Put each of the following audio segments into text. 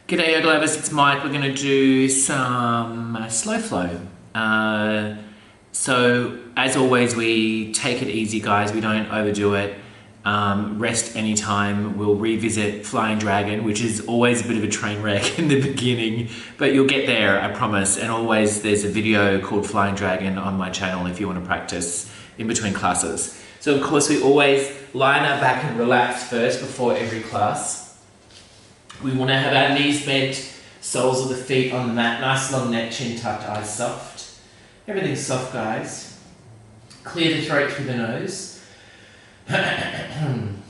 G'day yoga lovers, it's Mike. We're going to do some slow flow. So as always, we take it easy, guys. We don't overdo it. Rest anytime. We'll revisit Flying Dragon, which is always a bit of a train wreck in the beginning, but you'll get there, I promise. And always there's a video called Flying Dragon on my channel if you want to practice in between classes. So of course we always lie on our back and relax first before every class. We want to have our knees bent, soles of the feet on the mat, nice long neck, chin tucked, eyes soft. Everything's soft, guys. Clear the throat through the nose. And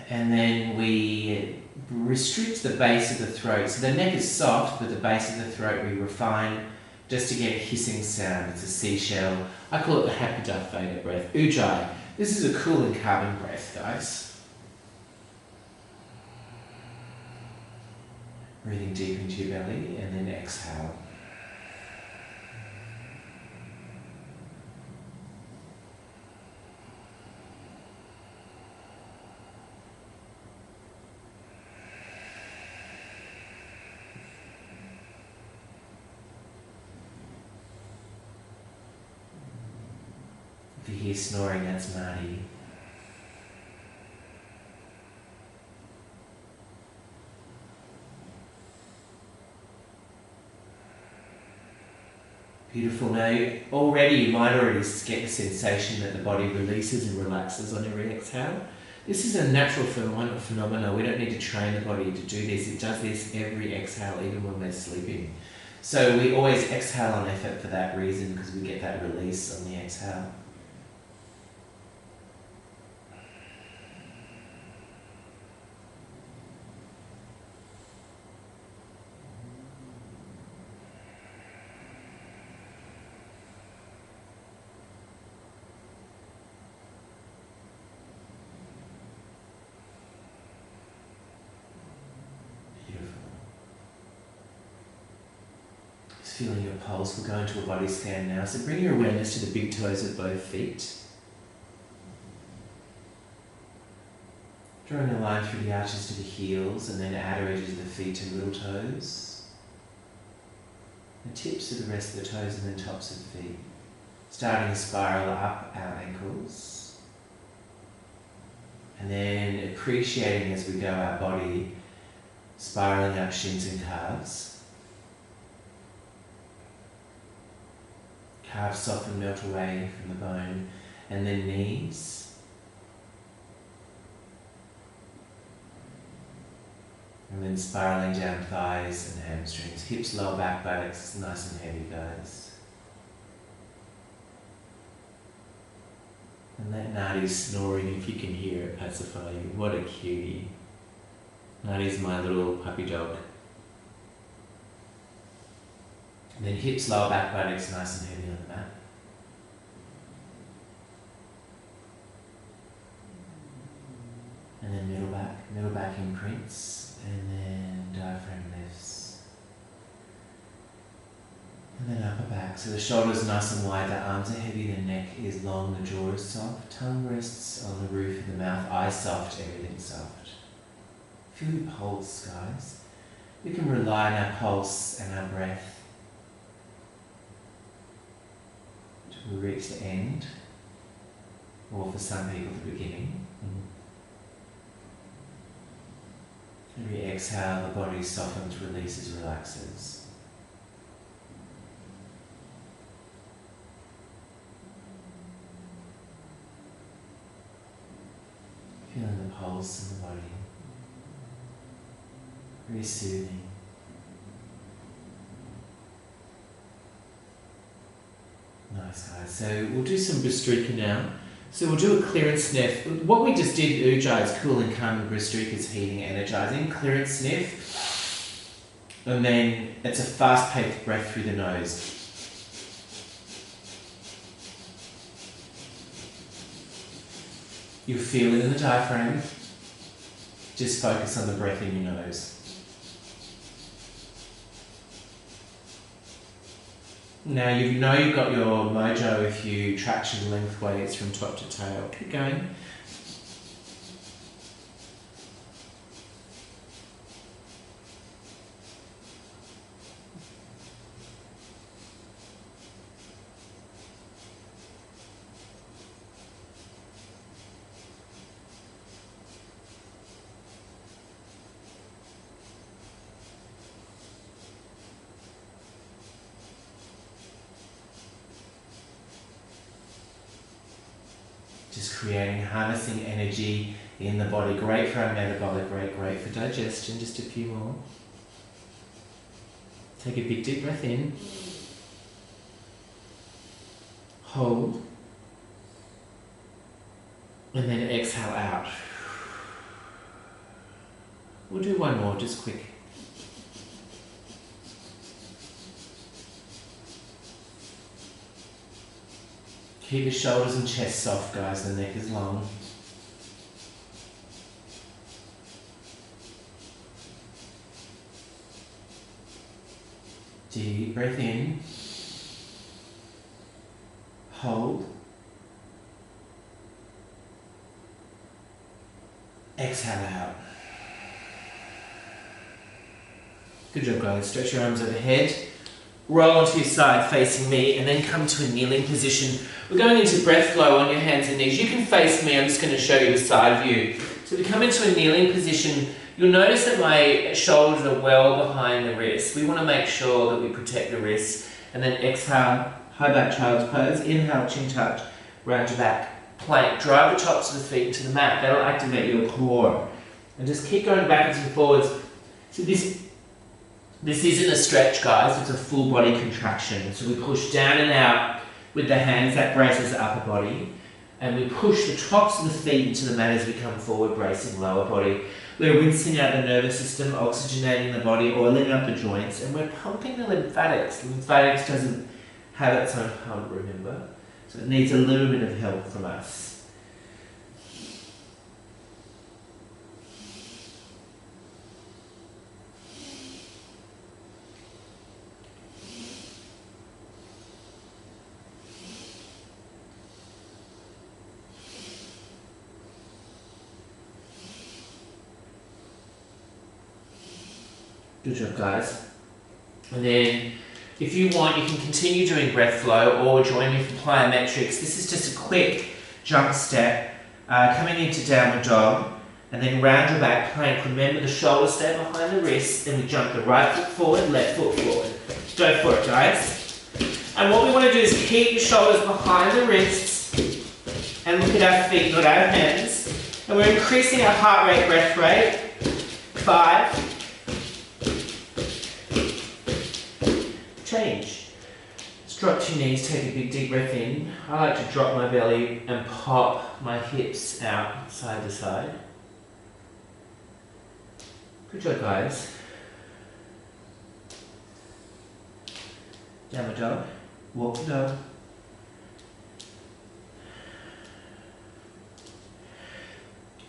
then we restrict the base of the throat. So the neck is soft, but the base of the throat we refine just to get a hissing sound. It's a seashell. I call it the happy duck Veda breath. Ujjayi. This is a cool and calming breath, guys. Breathing deep into your belly and then exhale. If you hear snoring, that's Nadi. Beautiful. Now, already you might already get the sensation that the body releases and relaxes on every exhale. This is a natural phenomenon. We don't need to train the body to do this. It does this every exhale, even when we're sleeping. So we always exhale on effort for that reason, because we get that release on the exhale. Feeling your pulse. We'll go into a body scan now. So bring your awareness to the big toes of both feet. Drawing a line through the arches to the heels and then outer edges of the feet to little toes. The tips to the rest of the toes and then tops of the feet. Starting a spiral up our ankles. And then appreciating as we go our body, spiraling up shins and calves. Calves soften, melt away from the bone, and then knees. And then spiraling down thighs and hamstrings. Hips, lower back, buttocks, nice and heavy, guys. And that Nadi's snoring, if you can hear it, pacify you. What a cutie. Nadi's my little puppy dog. And then hips, lower back, buttocks, nice and heavy on the mat. And then middle back imprints, and then diaphragm lifts. And then upper back. So the shoulders are nice and wide, the arms are heavy, the neck is long, the jaw is soft, tongue rests on the roof of the mouth, eyes soft, everything soft. Feel your pulse, guys. We can rely on our pulse and our breath. We reach the end, or for some people the beginning. Every exhale, the body softens, releases, relaxes. Feeling the pulse in the body. Very soothing. Nice, guys. So we'll do some Bhastrika now. So we'll do a clearance sniff. What we just did, Ujjayi, is cool and calm, and Bhastrika is heating, energizing. Clearance sniff. And then it's a fast-paced breath through the nose. You'll feel it in the diaphragm. Just focus on the breath in your nose. Now you know you've got your mojo if you traction lengthways from top to tail. Keep going. Just creating, harnessing energy in the body. Great for our metabolic rate, great for digestion. Just a few more. Take a big deep breath in. Hold. And then exhale out. We'll do one more, just quick. Keep the shoulders and chest soft, guys. The neck is long. Deep breath in. Hold. Exhale out. Good job, guys. Stretch your arms overhead. Roll onto your side facing me and then come to a kneeling position. We're going into breath flow on your hands and knees. You can face me, I'm just going to show you the side view. So we come into a kneeling position. You'll notice that my shoulders are well behind the wrists. We want to make sure that we protect the wrists. And then exhale, high back child's pose. Inhale, chin touch, round your back, plank. Drive the tops of the feet into the mat. That'll activate your core. And just keep going backwards and forwards. So this isn't a stretch, guys, it's a full body contraction. So we push down and out with the hands, that braces the upper body. And we push the tops of the feet into the mat as we come forward, bracing lower body. We're rinsing out the nervous system, oxygenating the body, oiling up the joints, and we're pumping the lymphatics. The lymphatics doesn't have its own pump, remember? So it needs a little bit of help from us. Good job, guys. And then, if you want, you can continue doing breath flow or join me for plyometrics. This is just a quick jump step, coming into downward dog, and then round your back plank. Remember, the shoulders stay behind the wrists, and we jump the right foot forward, left foot forward. Go for it, guys. And what we want to do is keep the shoulders behind the wrists, and look at our feet, not our hands. And we're increasing our heart rate, breath rate. 5. Change. Just drop to your knees, take a big deep breath in. I like to drop my belly and pop my hips out side to side. Good job, guys. Downward dog. Walk the dog.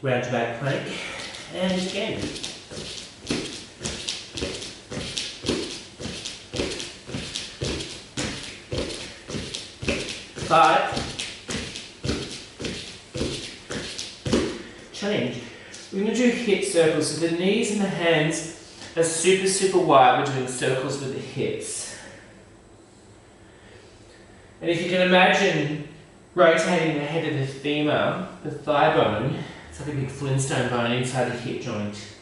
Round your back plank. And again. 5. Change. We're going to do hip circles. So the knees and the hands are super wide. We're doing circles with the hips. And if you can imagine rotating the head of the femur, the thigh bone, it's like a big Flintstone bone inside the hip joint.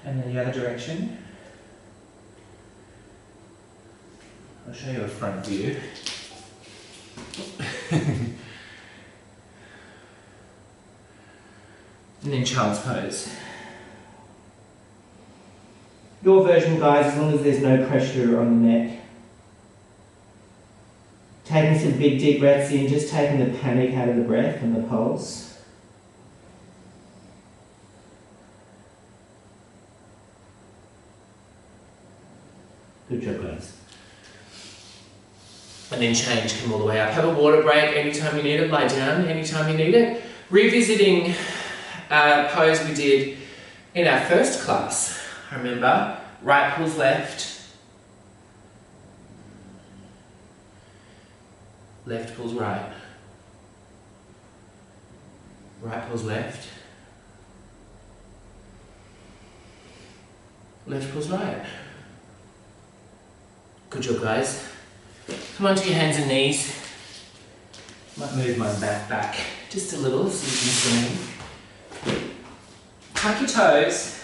And then the other direction. I'll show you a front view. And then child's pose. Your version, guys, as long as there's no pressure on the neck. Taking some big deep breaths in, just taking the panic out of the breath and the pulse. Good job, guys. And then change, come all the way up. Have a water break anytime you need it, lie down anytime you need it. Revisiting a pose we did in our first class. Remember, right pulls left, left pulls right, right pulls left, left pulls right. Good job, guys. Come onto your hands and knees. Might move my back just a little so you can swing. Tuck your toes.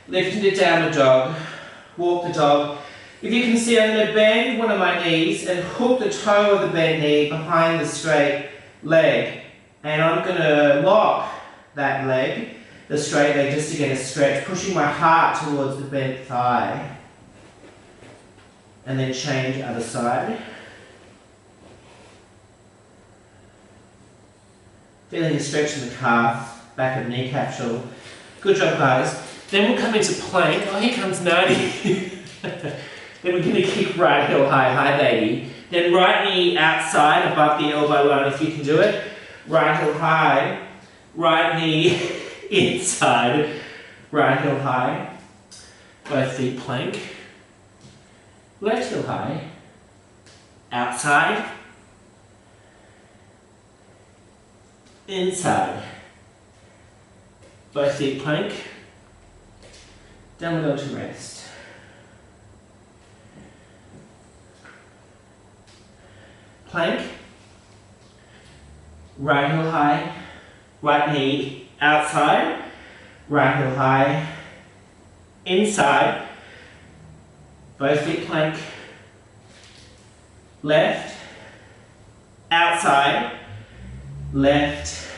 lift into downward dog, walk the dog. If you can see, I'm going to bend one of my knees and hook the toe of the bent knee behind the straight leg. And I'm going to lock that leg, the straight leg, just to get a stretch, pushing my heart towards the bent thigh. And then change other side. Feeling a stretch in the calf, back of knee capsule. Good job, guys. Then we'll come into plank. Oh, here comes Nadi. Then we're going to kick right heel high. Hi, baby. Then right knee outside, above the elbow line, if you can do it. Right heel high. Right knee inside. Right heel high. Both feet plank. Left heel high. Outside. Inside. Both feet plank. Downward dog to rest. Plank. Right heel high. Right knee outside. Right heel high. Inside. Both feet plank. Left. Outside. Left,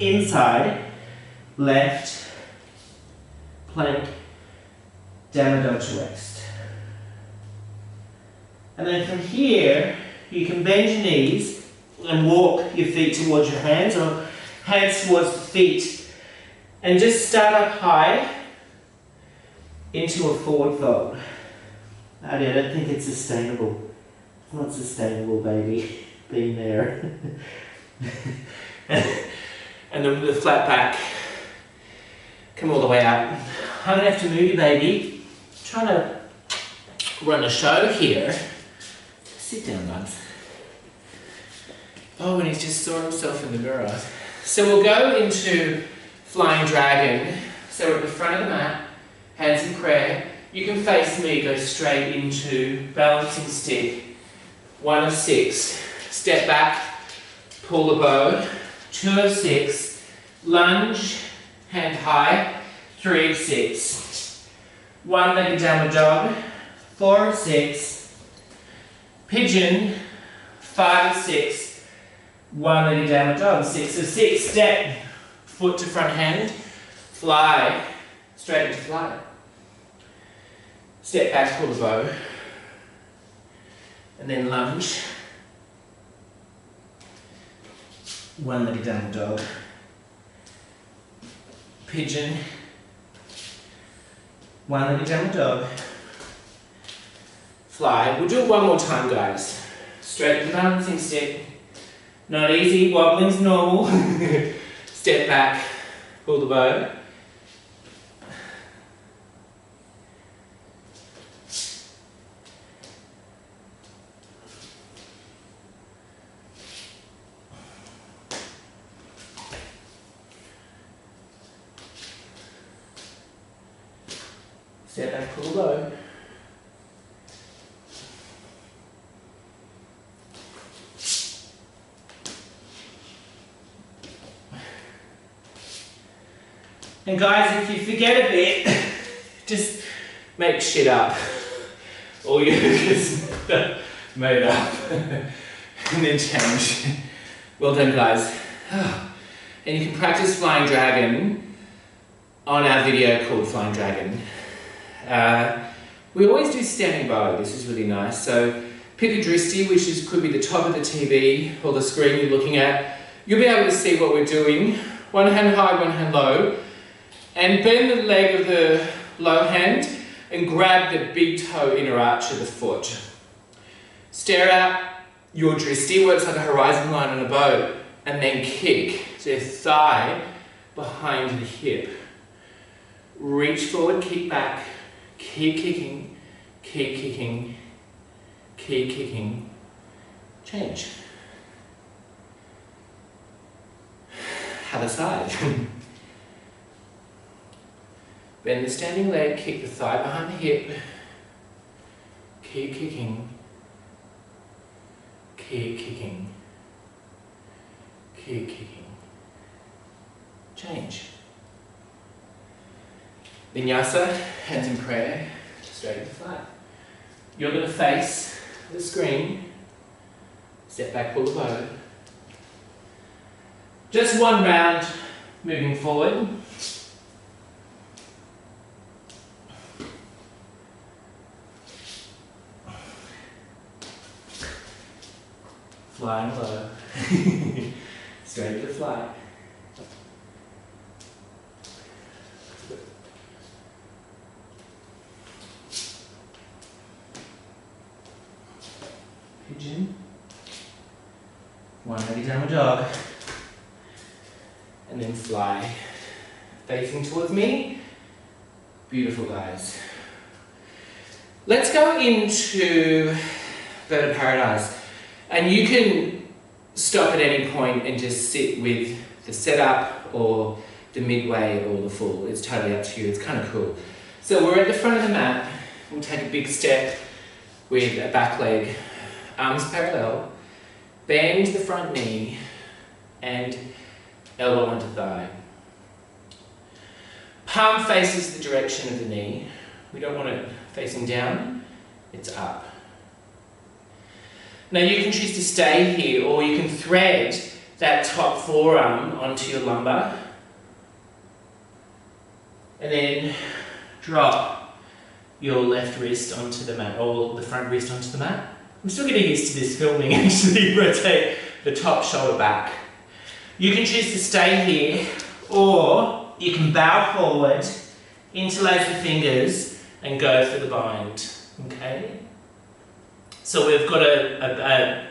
inside, left, plank, downward dog to rest. And then from here, you can bend your knees and walk your feet towards your hands or hands towards the feet. And just start up high into a forward fold. I don't think it's sustainable. It's not sustainable, baby, being there. And then the flat back, come all the way up. I'm gonna have to move you, baby. I'm trying to run a show here. Sit down, bud. Oh, and he's just saw himself in the mirror. So we'll go into flying dragon. So we're at the front of the mat, hands in prayer. You can face me, go straight into balancing stick. 1 of 6. Step back. Pull the bow, 2 of 6, lunge, hand high, 3 of 6, 1-legged downward dog, 4 of 6, pigeon, 5 of 6, 1-legged downward dog, 6 of 6, step, foot to front hand, fly, straight into fly, step back, pull the bow, and then lunge, 1-legged downward dog, pigeon, 1-legged downward dog, fly. We'll do it one more time, guys. Straight into balancing stick. Not easy, wobbling's normal. Step back, pull the bow. Step back, pull the bow. And guys, if you forget a bit, just make shit up. Or you just made up. And then change. Well done, guys. And you can practice Flying Dragon on our video called Flying Dragon. We always do standing bow. This is really nice. So pick a dristy, which could be the top of the TV or the screen you're looking at. You'll be able to see what we're doing. One hand high, one hand low. And bend the leg of the low hand and grab the big toe inner arch of the foot. Stare out your dristy, works like a horizon line on a bow, and then kick. So thigh behind the hip. Reach forward, kick back. Keep kicking, keep kicking, keep kicking. Change. Other side. Bend the standing leg, kick the thigh behind the hip. Keep kicking, keep kicking, keep kicking. Change. Vinyasa, hands in prayer, straight to flat. You're going to face the screen, step back, pull the bow. Just one round moving forward. Flying low. Straight to fly. Pigeon. One Nadi downward dog. And then fly. Facing towards me. Beautiful, guys. Let's go into Bird of Paradise. And you can stop at any point and just sit with the setup or the midway or the full. It's totally up to you. It's kind of cool. So we're at the front of the mat. We'll take a big step with a back leg, arms parallel, bend the front knee and elbow onto thigh. Palm faces the direction of the knee. We don't want it facing down, it's up. Now you can choose to stay here or you can thread that top forearm onto your lumbar and then drop your left wrist onto the mat or the front wrist onto the mat. I'm still getting used to this filming actually. Rotate the top shoulder back. You can choose to stay here or you can bow forward, interlace the fingers and go for the bind, okay? So we've got a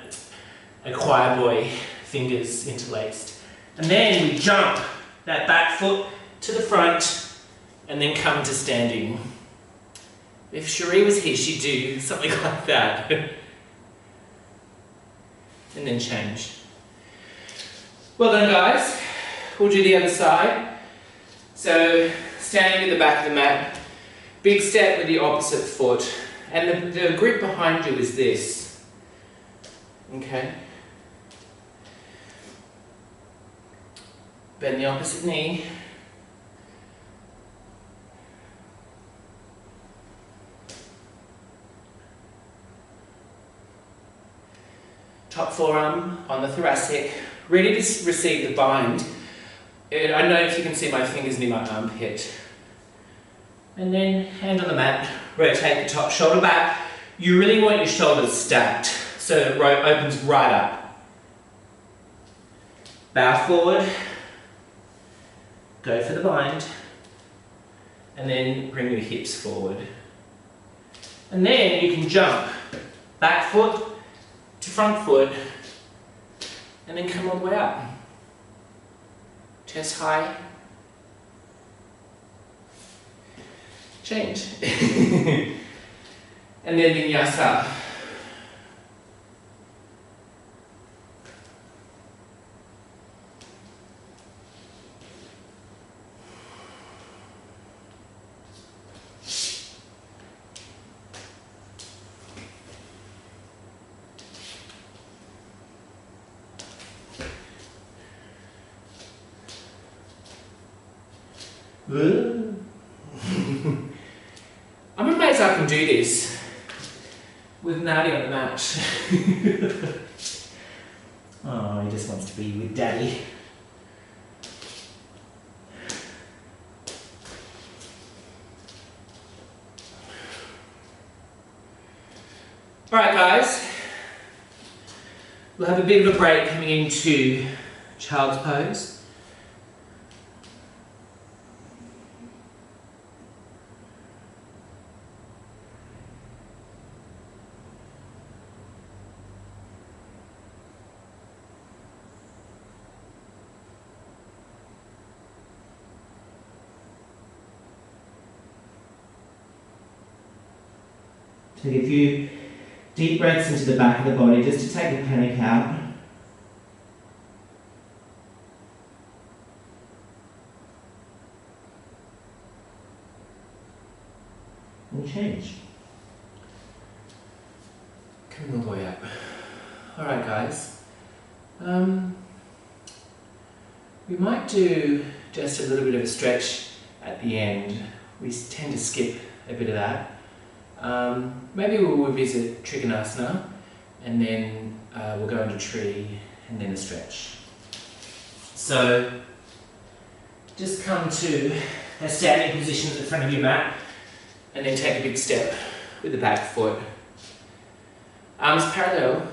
choir boy, fingers interlaced. And then we jump that back foot to the front and then come to standing. If Cherie was here, she'd do something like that. And then change. Well done, guys. We'll do the other side. So standing at the back of the mat, big step with the opposite foot. And the grip behind you is this, okay? Bend the opposite knee. Top forearm on the thoracic, ready to receive the bind. I don't know if you can see my fingers near my armpit. And then hand on the mat, rotate the top shoulder back. You really want your shoulders stacked so the rope opens right up. Bow forward, go for the bind, and then bring your hips forward. And then you can jump back foot to front foot, and then come all the way up. Chest high. Change. And then vinyasa. I'm amazed I can do this with Nadi on the mat. Oh, he just wants to be with Daddy. Alright guys, we'll have a bit of a break coming into child's pose. Take a few deep breaths into the back of the body just to take the panic out. And change. Coming all the way up. Alright guys. We might do just a little bit of a stretch at the end We tend to skip a bit of that. Maybe we'll revisit Trikonasana, and then we'll go into tree, and then a stretch. So just come to a standing position at the front of your mat, and then take a big step with the back foot. Arms parallel,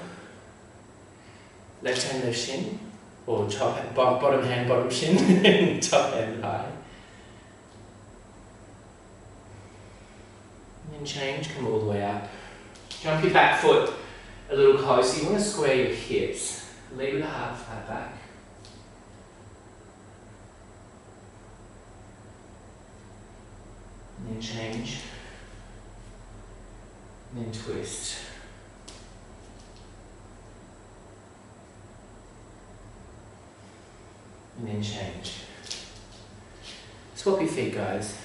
left hand, left shin, or bottom hand, bottom shin, top hand high. And then change, come all the way up. Jump your back foot a little closer. You want to square your hips. Lead with a heart flat back. And then change. And then twist. And then change. Swap your feet, guys.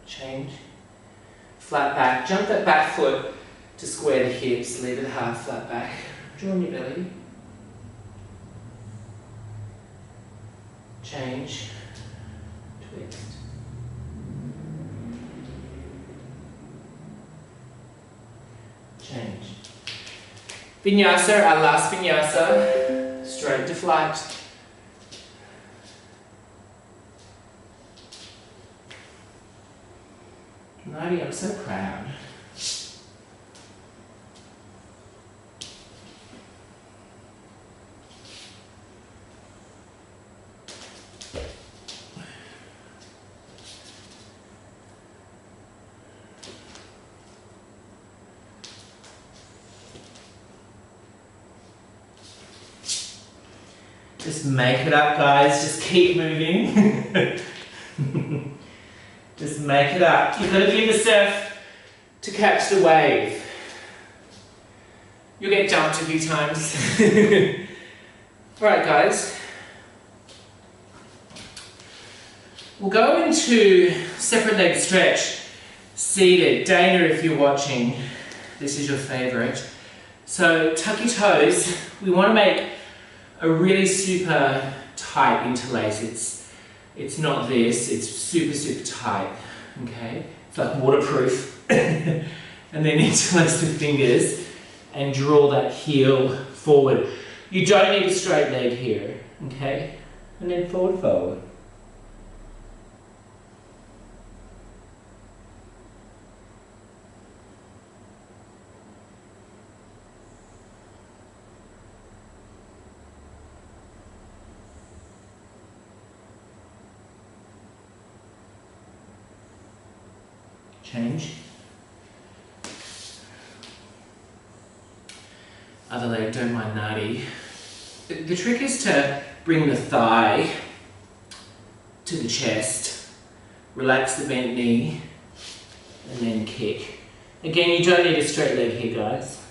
Change. Flat back. Jump that back foot to square the hips. Leave it half flat back. Draw on your belly. Change. Twist. Change. Vinyasa, our last vinyasa. Straight to flight. Nadi, I'm so proud. Just make it up, guys. Just keep moving. Just make it up. You've got to be in the surf to catch the wave. You'll get jumped a few times. Alright, guys. We'll go into separate leg stretch. Seated. Dana, if you're watching, this is your favourite. So tuck your toes. We want to make a really super tight interlace. It's not this, it's super, super tight, okay? It's like waterproof. And then interlace the fingers and draw that heel forward. You don't need a straight leg here, okay? And then forward, forward. Change. Other leg, don't mind Nadi. The trick is to bring the thigh to the chest, relax the bent knee, and then kick. Again, you don't need a straight leg here, guys.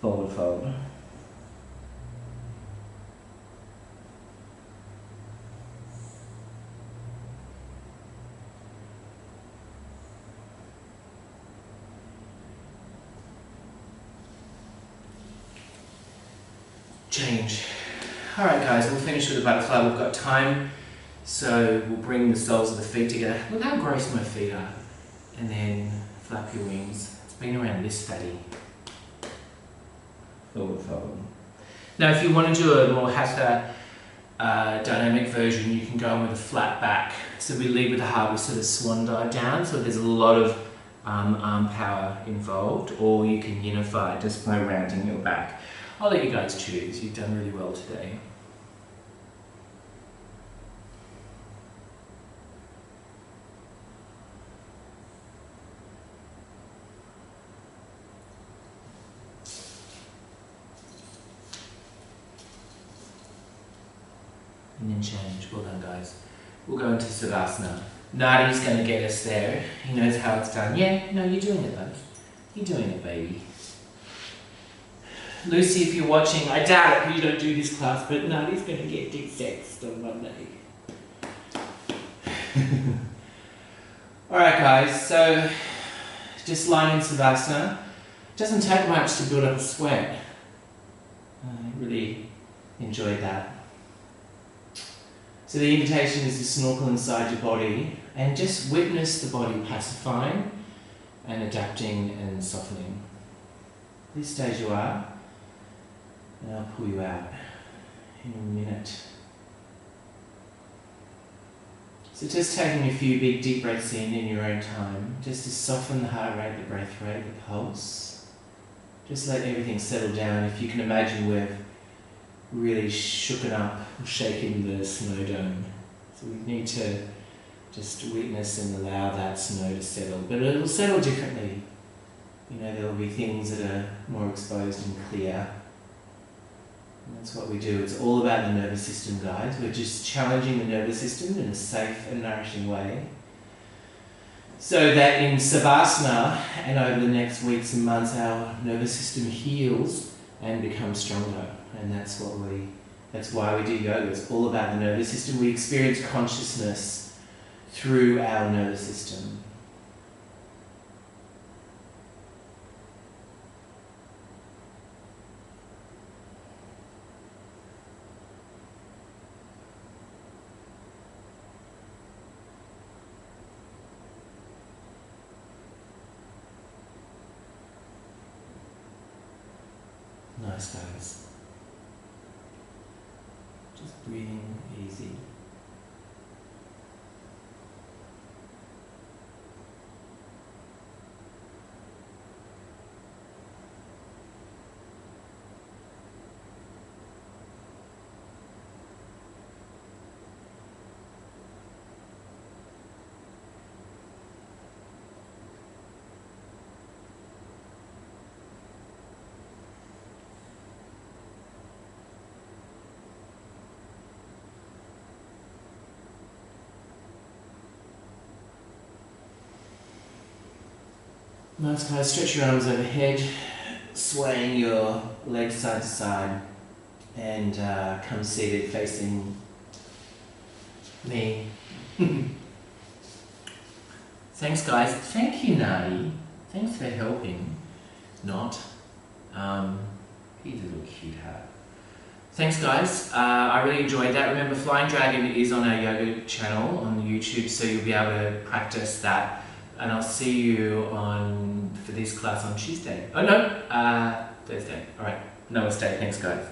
Forward, forward. Change. Alright guys, we'll finish with a butterfly. We've got time, so we'll bring the soles of the feet together. Look how gross my feet are. And then flap your wings. It's been around this fatty. Forward, forward. Now if you want to do a more hatha dynamic version, you can go in with a flat back. So we lead with the heart, we sort of swan dive down, so there's a lot of arm power involved, or you can unify just by rounding your back. I'll let you guys choose. You've done really well today. And then change. Well done, guys. We'll go into Savasana. Nadi's going to get us there. He knows how it's done. Yeah, no, you're doing it, love. You're doing it, baby. Lucy, if you're watching, I doubt it, you don't do this class, but Nadi's going to get de-sexed on Monday. Alright guys, so just lying in Savasana. Doesn't take much to build up a sweat. I really enjoyed that. So the invitation is to snorkel inside your body and just witness the body pacifying and adapting and softening. At this stage you are, and I'll pull you out in a minute. So just taking a few big deep breaths in your own time, just to soften the heart rate, the breath rate, the pulse. Just let everything settle down. If you can imagine we've really shooken up or shaken the snow dome. So we need to just witness and allow that snow to settle. But it'll settle differently. You know, there'll be things that are more exposed and clear. And that's what we do. It's all about the nervous system, guys. We're just challenging the nervous system in a safe and nourishing way, so that in Savasana and over the next weeks and months our nervous system heals and becomes stronger. And that's why we do yoga. It's all about the nervous system. We experience consciousness through our nervous system. Nice, guys. Just breathing easy. Nice, guys. Stretch your arms overhead, swaying your legs side to side, and come seated facing me. Thanks, guys. Thank you, Nadi. Thanks for helping. Not. He's a little cute heart. Thanks, guys. I really enjoyed that. Remember, Flying Dragon is on our yoga channel on YouTube, so you'll be able to practice that. And I'll see you for this class on Tuesday. Oh no, Thursday. All right. Namaste. Thanks, guys.